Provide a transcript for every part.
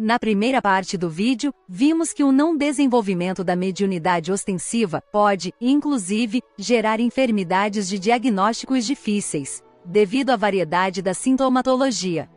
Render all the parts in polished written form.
Na primeira parte do vídeo, vimos que o não desenvolvimento da mediunidade ostensiva pode, inclusive, gerar enfermidades de diagnósticos difíceis, devido à variedade da sintomatologia.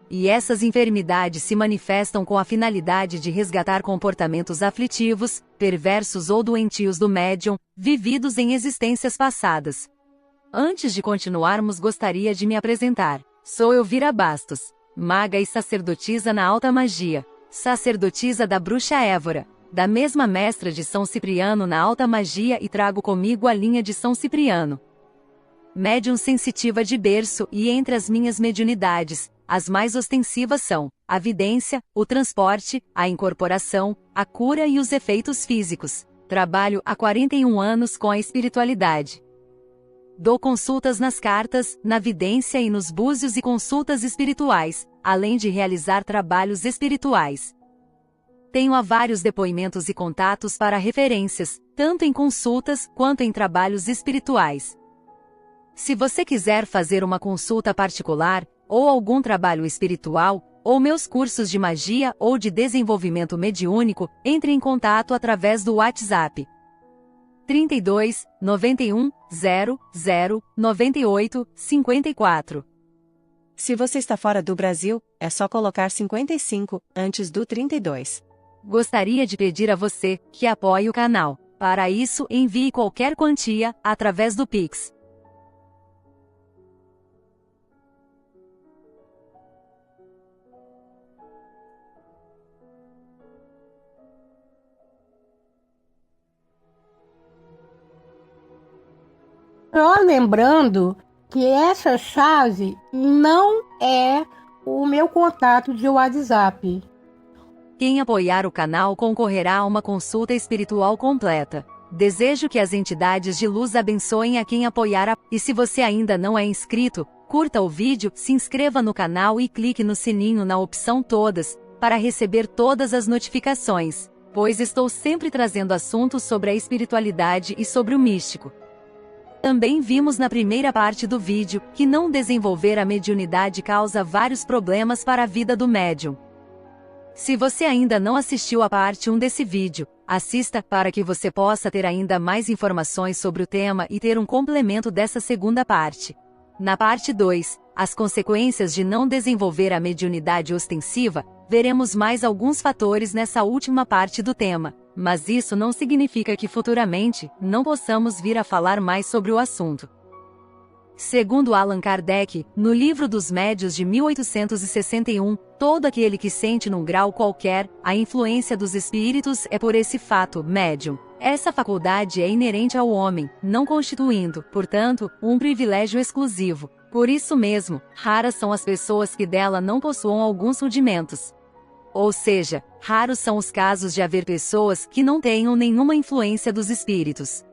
E essas enfermidades se manifestam com a finalidade de resgatar comportamentos aflitivos, perversos ou doentios do médium, vividos em existências passadas. Antes de continuarmos, gostaria de me apresentar. Sou Elvira Bastos, maga e sacerdotisa na alta magia, sacerdotisa da bruxa Évora, da mesma mestra de São Cipriano na alta magia, e trago comigo a linha de São Cipriano. Médium sensitiva de berço, e entre as minhas mediunidades, as mais ostensivas são a vidência, o transporte, a incorporação, a cura e os efeitos físicos. Trabalho há 41 anos com a espiritualidade. Dou consultas nas cartas, na vidência e nos búzios e consultas espirituais, além de realizar trabalhos espirituais. Tenho há vários depoimentos e contatos para referências, tanto em consultas quanto em trabalhos espirituais. Se você quiser fazer uma consulta particular, ou algum trabalho espiritual, ou meus cursos de magia ou de desenvolvimento mediúnico, entre em contato através do WhatsApp 32 91 00 98 54. Se você está fora do Brasil, é só colocar 55 antes do 32. Gostaria de pedir a você que apoie o canal. Para isso, envie qualquer quantia através do Pix. Só lembrando que essa chave não é o meu contato de WhatsApp. Quem apoiar o canal concorrerá a uma consulta espiritual completa. Desejo que as entidades de luz abençoem a quem apoiar E se você ainda não é inscrito, curta o vídeo, se inscreva no canal e clique no sininho na opção Todas, para receber todas as notificações, pois estou sempre trazendo assuntos sobre a espiritualidade e sobre o místico. Também vimos na primeira parte do vídeo que não desenvolver a mediunidade causa vários problemas para a vida do médium. Se você ainda não assistiu a parte 1 desse vídeo, assista para que você possa ter ainda mais informações sobre o tema e ter um complemento dessa segunda parte. Na parte 2, as consequências de não desenvolver a mediunidade ostensiva, veremos mais alguns fatores nessa última parte do tema. Mas isso não significa que futuramente não possamos vir a falar mais sobre o assunto. Segundo Allan Kardec, no Livro dos Médiuns de 1861, todo aquele que sente num grau qualquer a influência dos espíritos é por esse fato médium. Essa faculdade é inerente ao homem, não constituindo, portanto, um privilégio exclusivo. Por isso mesmo, raras são as pessoas que dela não possuam alguns rudimentos. Ou seja, raros são os casos de haver pessoas que não tenham nenhuma influência dos espíritos.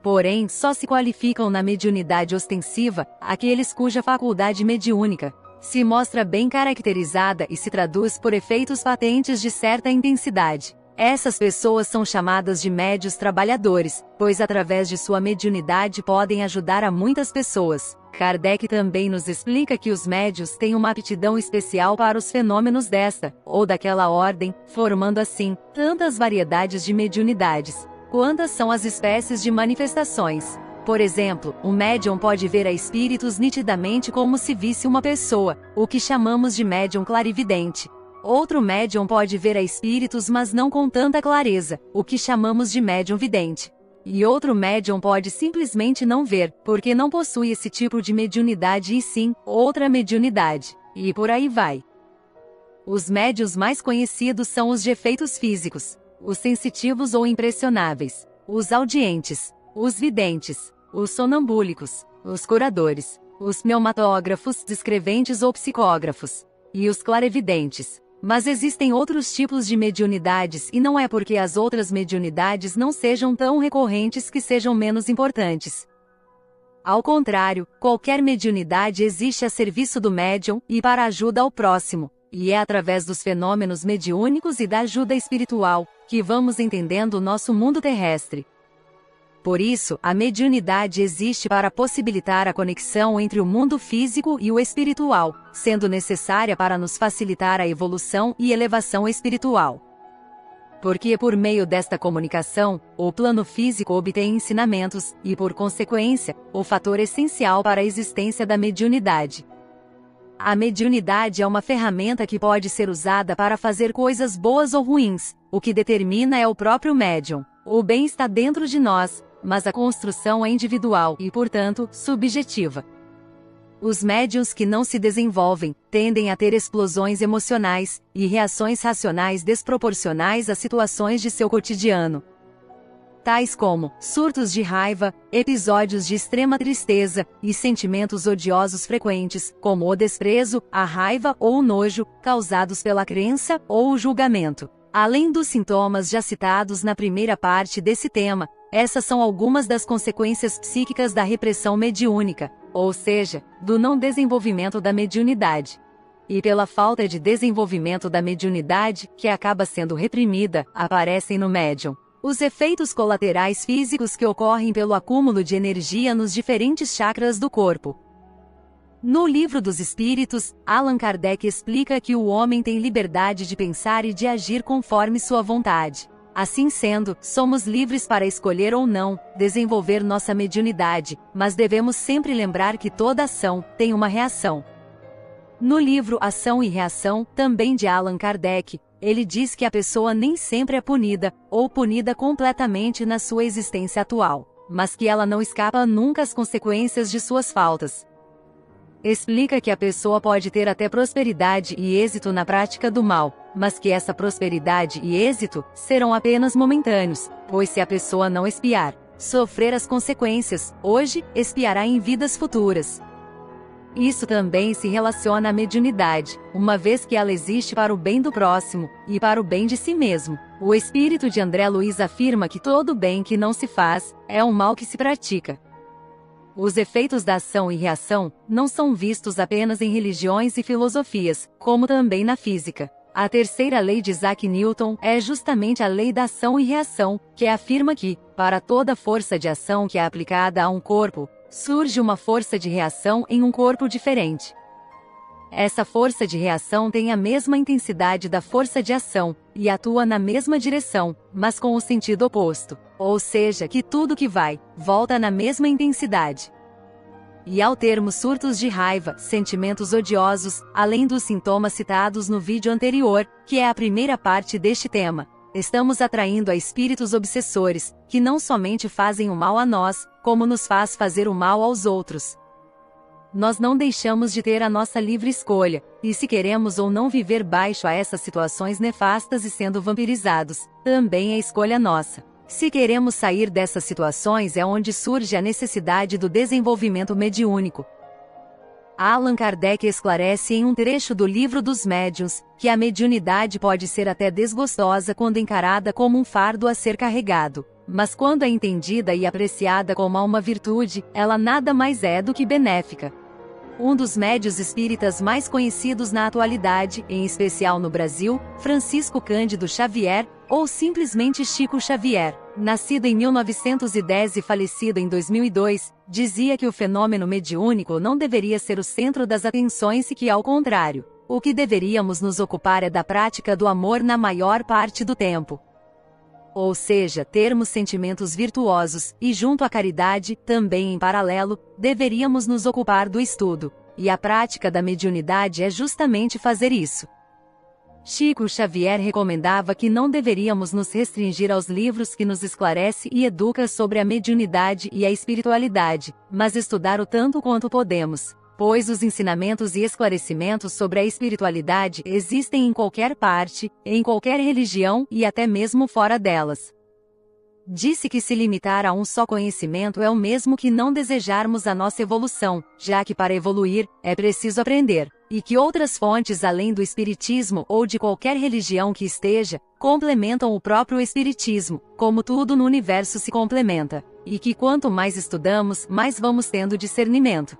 Porém, só se qualificam na mediunidade ostensiva aqueles cuja faculdade mediúnica se mostra bem caracterizada e se traduz por efeitos patentes de certa intensidade. Essas pessoas são chamadas de médiuns trabalhadores, pois através de sua mediunidade podem ajudar a muitas pessoas. Kardec também nos explica que os médiuns têm uma aptidão especial para os fenômenos desta, ou daquela ordem, formando assim, tantas variedades de mediunidades, quantas são as espécies de manifestações. Por exemplo, um médium pode ver a espíritos nitidamente como se visse uma pessoa, o que chamamos de médium clarividente. Outro médium pode ver a espíritos mas não com tanta clareza, o que chamamos de médium vidente. E outro médium pode simplesmente não ver, porque não possui esse tipo de mediunidade e sim, outra mediunidade. E por aí vai. Os médiuns mais conhecidos são os de efeitos físicos, os sensitivos ou impressionáveis, os audientes, os videntes, os sonambúlicos, os curadores, os pneumatógrafos, escreventes ou psicógrafos, e os clarevidentes. Mas existem outros tipos de mediunidades e não é porque as outras mediunidades não sejam tão recorrentes que sejam menos importantes. Ao contrário, qualquer mediunidade existe a serviço do médium e para ajuda ao próximo, e é através dos fenômenos mediúnicos e da ajuda espiritual que vamos entendendo o nosso mundo terrestre. Por isso, a mediunidade existe para possibilitar a conexão entre o mundo físico e o espiritual, sendo necessária para nos facilitar a evolução e elevação espiritual. Porque por meio desta comunicação, o plano físico obtém ensinamentos, e por consequência, o fator essencial para a existência da mediunidade. A mediunidade é uma ferramenta que pode ser usada para fazer coisas boas ou ruins, o que determina é o próprio médium. O bem está dentro de nós, mas a construção é individual e, portanto, subjetiva. Os médiuns que não se desenvolvem tendem a ter explosões emocionais e reações racionais desproporcionais às situações de seu cotidiano, tais como surtos de raiva, episódios de extrema tristeza e sentimentos odiosos frequentes, como o desprezo, a raiva ou o nojo, causados pela crença ou o julgamento. Além dos sintomas já citados na primeira parte desse tema, essas são algumas das consequências psíquicas da repressão mediúnica, ou seja, do não desenvolvimento da mediunidade. E pela falta de desenvolvimento da mediunidade, que acaba sendo reprimida, aparecem no médium os efeitos colaterais físicos que ocorrem pelo acúmulo de energia nos diferentes chakras do corpo. No Livro dos Espíritos, Allan Kardec explica que o homem tem liberdade de pensar e de agir conforme sua vontade. Assim sendo, somos livres para escolher ou não desenvolver nossa mediunidade, mas devemos sempre lembrar que toda ação tem uma reação. No livro Ação e Reação, também de Allan Kardec, ele diz que a pessoa nem sempre é punida, ou punida completamente na sua existência atual, mas que ela não escapa nunca às consequências de suas faltas. Explica que a pessoa pode ter até prosperidade e êxito na prática do mal, mas que essa prosperidade e êxito serão apenas momentâneos, pois se a pessoa não expiar, sofrer as consequências, hoje, expiará em vidas futuras. Isso também se relaciona à mediunidade, uma vez que ela existe para o bem do próximo, e para o bem de si mesmo. O espírito de André Luiz afirma que todo bem que não se faz, é um mal que se pratica. Os efeitos da ação e reação não são vistos apenas em religiões e filosofias, como também na física. A terceira lei de Isaac Newton é justamente a lei da ação e reação, que afirma que, para toda força de ação que é aplicada a um corpo, surge uma força de reação em um corpo diferente. Essa força de reação tem a mesma intensidade da força de ação, e atua na mesma direção, mas com o sentido oposto, ou seja, que tudo que vai, volta na mesma intensidade. E ao termos surtos de raiva, sentimentos odiosos, além dos sintomas citados no vídeo anterior, que é a primeira parte deste tema, estamos atraindo a espíritos obsessores, que não somente fazem o mal a nós, como nos faz fazer o mal aos outros. Nós não deixamos de ter a nossa livre escolha, e se queremos ou não viver baixo a essas situações nefastas e sendo vampirizados, também é escolha nossa. Se queremos sair dessas situações é onde surge a necessidade do desenvolvimento mediúnico. Allan Kardec esclarece em um trecho do Livro dos Médiuns, que a mediunidade pode ser até desgostosa quando encarada como um fardo a ser carregado, mas quando é entendida e apreciada como uma virtude, ela nada mais é do que benéfica. Um dos médiuns espíritas mais conhecidos na atualidade, em especial no Brasil, Francisco Cândido Xavier, ou simplesmente Chico Xavier, nascido em 1910 e falecido em 2002, dizia que o fenômeno mediúnico não deveria ser o centro das atenções e que, ao contrário, o que deveríamos nos ocupar é da prática do amor na maior parte do tempo. Ou seja, termos sentimentos virtuosos, e junto à caridade, também em paralelo, deveríamos nos ocupar do estudo, e a prática da mediunidade é justamente fazer isso. Chico Xavier recomendava que não deveríamos nos restringir aos livros que nos esclarece e educa sobre a mediunidade e a espiritualidade, mas estudar o tanto quanto podemos, pois os ensinamentos e esclarecimentos sobre a espiritualidade existem em qualquer parte, em qualquer religião e até mesmo fora delas. Disse que se limitar a um só conhecimento é o mesmo que não desejarmos a nossa evolução, já que para evoluir, é preciso aprender, e que outras fontes além do espiritismo ou de qualquer religião que esteja, complementam o próprio espiritismo, como tudo no universo se complementa, e que quanto mais estudamos, mais vamos tendo discernimento.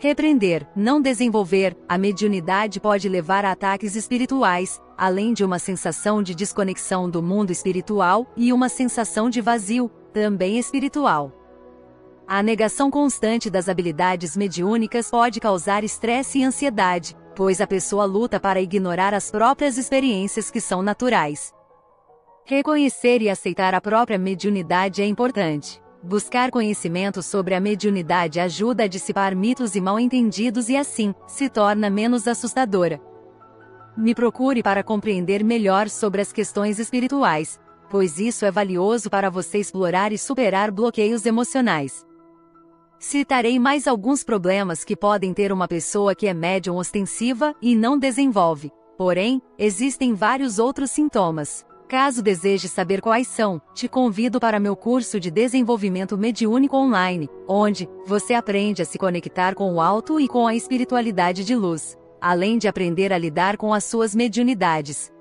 Repreender, não desenvolver, a mediunidade pode levar a ataques espirituais, além de uma sensação de desconexão do mundo espiritual e uma sensação de vazio, também espiritual. A negação constante das habilidades mediúnicas pode causar estresse e ansiedade, pois a pessoa luta para ignorar as próprias experiências que são naturais. Reconhecer e aceitar a própria mediunidade é importante. Buscar conhecimento sobre a mediunidade ajuda a dissipar mitos e mal-entendidos e assim, se torna menos assustadora. Me procure para compreender melhor sobre as questões espirituais, pois isso é valioso para você explorar e superar bloqueios emocionais. Citarei mais alguns problemas que podem ter uma pessoa que é médium ostensiva e não desenvolve. Porém, existem vários outros sintomas. Caso deseje saber quais são, te convido para meu curso de desenvolvimento mediúnico online, onde você aprende a se conectar com o alto e com a espiritualidade de luz, além de aprender a lidar com as suas mediunidades.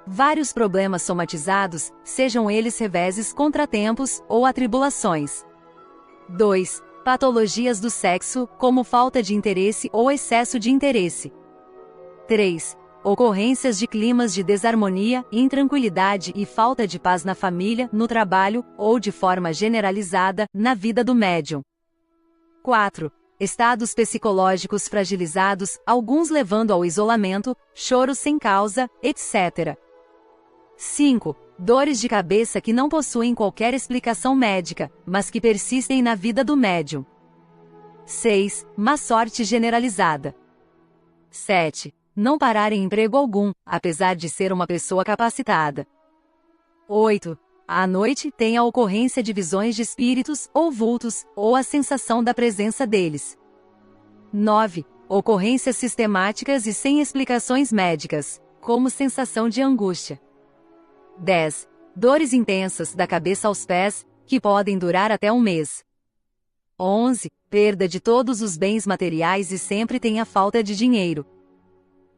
Vários problemas somatizados, sejam eles reveses, contratempos ou atribulações. 2. Patologias do sexo, como falta de interesse ou excesso de interesse. 3. Ocorrências de climas de desarmonia, intranquilidade e falta de paz na família, no trabalho, ou de forma generalizada, na vida do médium. 4. Estados psicológicos fragilizados, alguns levando ao isolamento, choro sem causa, etc. 5. Dores de cabeça que não possuem qualquer explicação médica, mas que persistem na vida do médium. 6. Má sorte generalizada. 7. Não parar em emprego algum, apesar de ser uma pessoa capacitada. 8. À noite, tem a ocorrência de visões de espíritos, ou vultos, ou a sensação da presença deles. 9. Ocorrências sistemáticas e sem explicações médicas, como sensação de angústia. 10. Dores intensas da cabeça aos pés, que podem durar até um mês. 11. Perda de todos os bens materiais e sempre tem a falta de dinheiro.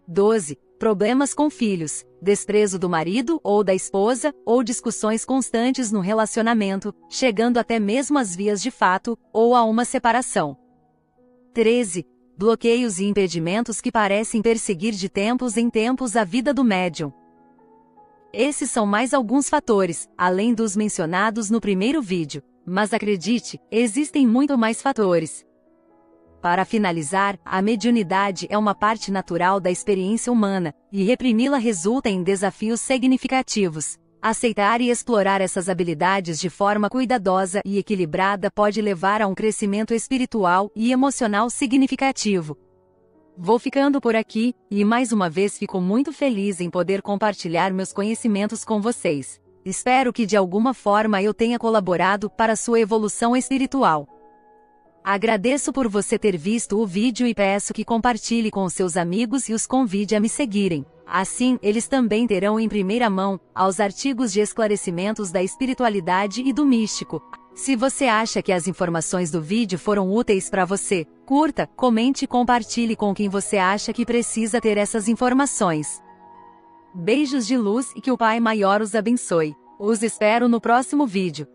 12. Problemas com filhos, desprezo do marido ou da esposa, ou discussões constantes no relacionamento, chegando até mesmo às vias de fato, ou a uma separação. 13. Bloqueios e impedimentos que parecem perseguir de tempos em tempos a vida do médium. Esses são mais alguns fatores, além dos mencionados no primeiro vídeo, mas acredite, existem muito mais fatores. Para finalizar, a mediunidade é uma parte natural da experiência humana, e reprimi-la resulta em desafios significativos. Aceitar e explorar essas habilidades de forma cuidadosa e equilibrada pode levar a um crescimento espiritual e emocional significativo. Vou ficando por aqui, e mais uma vez fico muito feliz em poder compartilhar meus conhecimentos com vocês. Espero que de alguma forma eu tenha colaborado para sua evolução espiritual. Agradeço por você ter visto o vídeo e peço que compartilhe com seus amigos e os convide a me seguirem. Assim, eles também terão em primeira mão aos artigos de esclarecimentos da espiritualidade e do místico. Se você acha que as informações do vídeo foram úteis para você, curta, comente e compartilhe com quem você acha que precisa ter essas informações. Beijos de luz e que o Pai Maior os abençoe. Os espero no próximo vídeo.